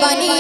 বাণী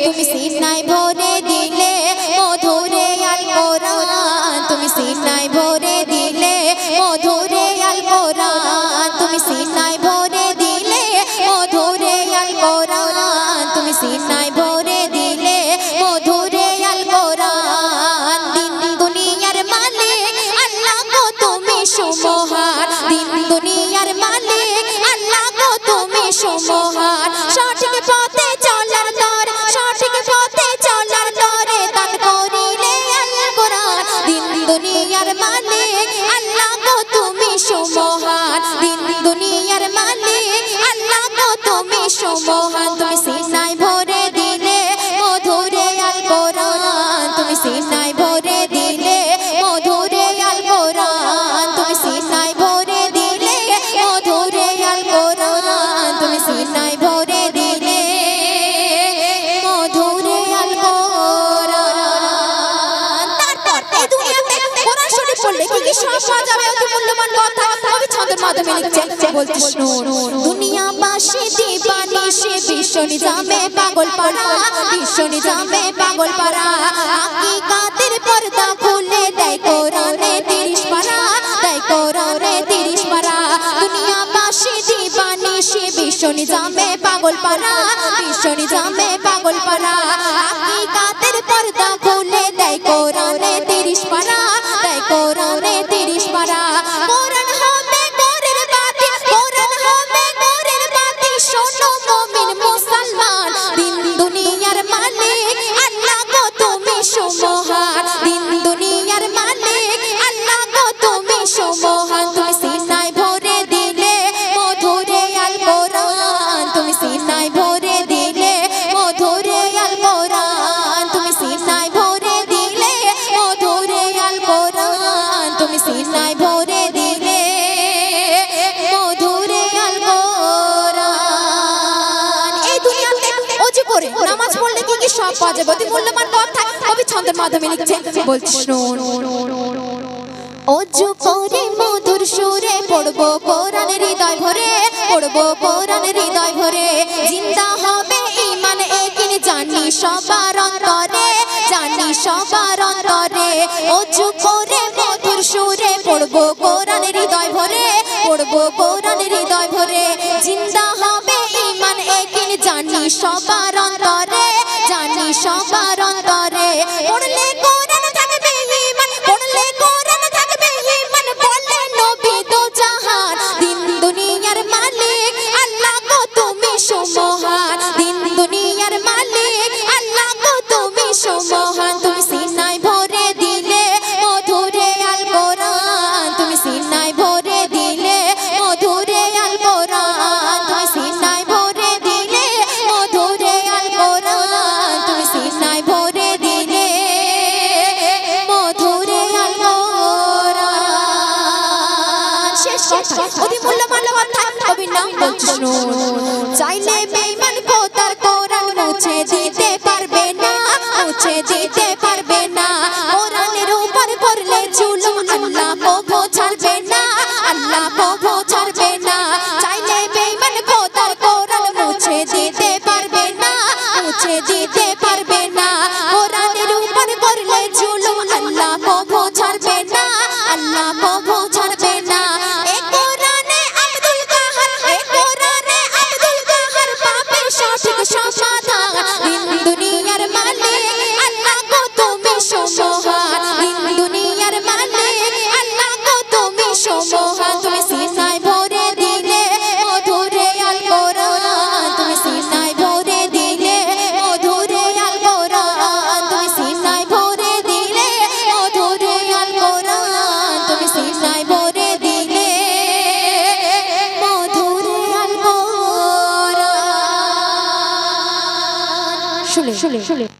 তুমি সিনায় ভরে দিলে মধুরে আল কোরআন তুমি সিনায় ভরে দিলে মধুরে আল কোরআন তুমি সিনায় ভরে দিলে মধুরে আল কোরআন তুমি সিনায় ভরে দিলে মধুরে আল কোরআন দিন দুনিয়ার মালিক আল্লাহ গো তুমি সুমহান দিন দুনিয়ার মালিক আল্লাহ গো তুমি সুমহান সঠিক পথে চলার তরে সঠিক পথে চলার তরে দান করিলে আল কোরআন দিন দুনিয়ার মালিক আল্লাহ গো তুমি সুমহান দিন দুনিয়ার মালিক আল্লাহ গো তুমি সুমহান তুমি সিনায় ভরে দিলে মধুরে আল কোরআন তুমি সিনায় ভরে দিলে মধুরে আল কোরআন তুমি সিনায় ভরে দিলে মধুরে আল কোরআন তুমি সিনায় ভরে দিলে মধুরে আল কোরআন তারপর এই দুনিয়াতে কোরআন শরীফ পড়লে কি কি সব পাওয়া যাবে অতি মূল্যবান কথা কবি ছন্দের মাধ্যমে লিখছে বলতে শুনুন দুনিয়াবাসী দিবানিশি বিশ্ব নিজামে পাগল পাড়া বিশ্ব নিজামে পাগল পাড়া হাকিকাতের পর্দা খুলে দেয় কোরআনে 30 পারা দেয় কোরআনে 30 পারা দুনিয়াবাসী দিবানিশি বিশ্ব নিজামে পাগল পাড়া বিশ্ব নিজামে পাগল পাড়া হাকিকাতের পর্দা খুলে দেয় কোরআনে 30 পারা দেয় কোরআনে 30 পারা কোরআন হবে গোরের বাতি কোরআন হবে গোরের বাতি শোনো মুমিন মুসলমান দিন দুনিয়ার মালিক আল্লাহ গো তুমি সুমহান দিন দুনিয়ার মালিক আল্লাহ গো তুমি সুমহান তুমি সিনায় ভরে দিলে মধুরে আল কোরআন তুমি সিনায় ভরে দিলে মধুরে আল কোরআন তুমি সিনায় ভরে দিলে মধুরে আল কোরআন তুমি সিনায় ভরে দিলে মধুরে আল কোরআন এই দুনিয়াতে ওযু করে নামাজ পড়লে কি কি সব পাওয়া যাবে অতি মূল্যবান কথা কবি ছন্দের মাধ্যমে লিখছে বলছি শুনুন ওযু করে মধুর সুরে পড়বো কোরআন হৃদয় ভরে পড়বো কোরআন হৃদয় ভরে জিন্দা হবে ঈমান একিন জানি সবার অন্তরে জানি সবার অন্তরে ওযু করে মধুর সুরে পড়বো কোরআন হৃদয় ভরে পড়বো কোরআন হৃদয় ভরে জিন্দা হবে ঈমান একিন জানি সবার অন্তরে জানি সবার অন্তরে পড়লে কোরআন থাকবে ঈমান পড়লে কোরআন থাকবে ঈমান বলে নবী দো জাহান দিন দুনিয়ার মালিক আল্লাহ গো তুমি সুমহান দিন দুনিয়ার মালিক আল্লাহ গো তুমি সুমহান তুমি সিনায় ভরে দিলে মধুরে আল কোরআন তুমি সিনায় ভরে দিলে মধুরে আল কোরআন তুমি সিনায় ভরে দিলে মধুরে আল কোরআন তুমি সিনায় ভরে দিলে মধুরে আল কোরআন শেষ কথা অতি মূল্যবান কথা কবির নাম বলছি শুনুন চাইলে বেঈমান খোদার কোরআন মুছে দিতে পারবে না মুছে দিতে পারবে না কোরআনের উপর করলে জুলুম আল্লাহ কবু ছাড়বে না আল্লাহ কবু ছাড়বে না চাইলে বেঈমান খোদার কোরআন মুছে দিতে পারবে না মুছে দিতে পারবে না কোরআনের উপর করলে জুলুম আল্লাহ কবু ছাড়বে না আল্লাহ কবু ছাড়বে না এ কোরআনে আব্দুল কাহার এ কোরআনে আব্দুল কাহার পাপের সঠিক সমাধান দিন দুনিয়ার মালিক আল্লাহ গো তুমি সুমহান দিন দুনিয়ার মালিক আল্লাহ গো তুমি সুমহান তুমি সিনায় ভরে দিলে মধুরে আল কোরআন তুমি সিনায় ভরে দিলে মধুরে আল কোরআন তুমি সিনায় ভরে দিলে মধুরে আল কোরআন তুমি সিনায় ভরে দিলে মধুরে আল কোরআন শুনে